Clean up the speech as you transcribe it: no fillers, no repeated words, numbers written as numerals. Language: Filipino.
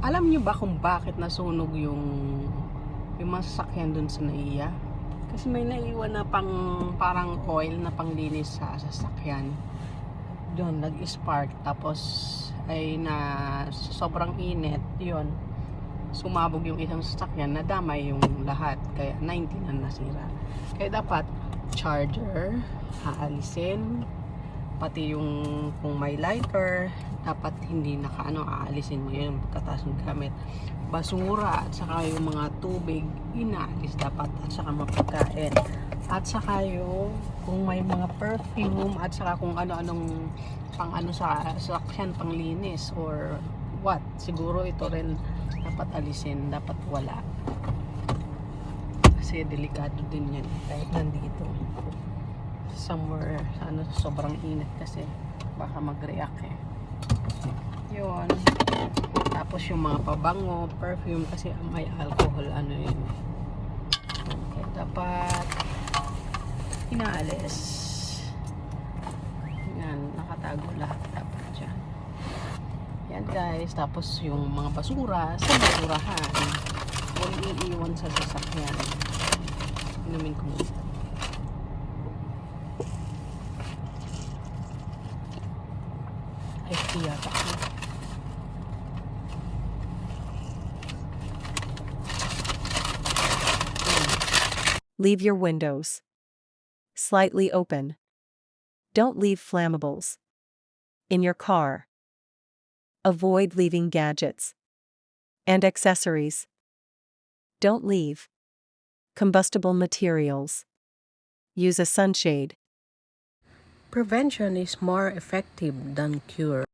Alam niyo ba kung bakit nasunog yung mga sasakyan dun sa NAIA? Kasi may naiwan na parang oil na panglinis sa sasakyan. Doon nag-spark, tapos ay na sobrang init, yun. Sumabog yung isang sasakyan, nadamay yung lahat. Kaya 19 ang nasira. Kaya dapat charger, aalisin, pati yung kung may lighter, dapat hindi aalisin mo yun pagkatapos ng gamit. Basura at saka yung mga tubig inaalis dapat, at saka mapagkain, at saka yung kung may mga perfume, at saka kung ano-anong sa sasakyan, panglinis or what, siguro ito rin dapat alisin, dapat wala, kasi delikado din yan kahit nandito somewhere sobrang init, kasi baka mag-react yun. Tapos yung mga pabango, perfume, kasi may alcohol yun. Okay, dapat inaalis yan, nakatago lahat dapat dyan yan guys. Tapos yung mga basura sa basurahan, huwag iiwan sa sasakyan. Inumin ko muna. Ay, yata ko. Leave your windows slightly open. Don't leave flammables in your car. Avoid leaving gadgets and accessories. Don't leave combustible materials. Use a sunshade. Prevention is more effective than cure.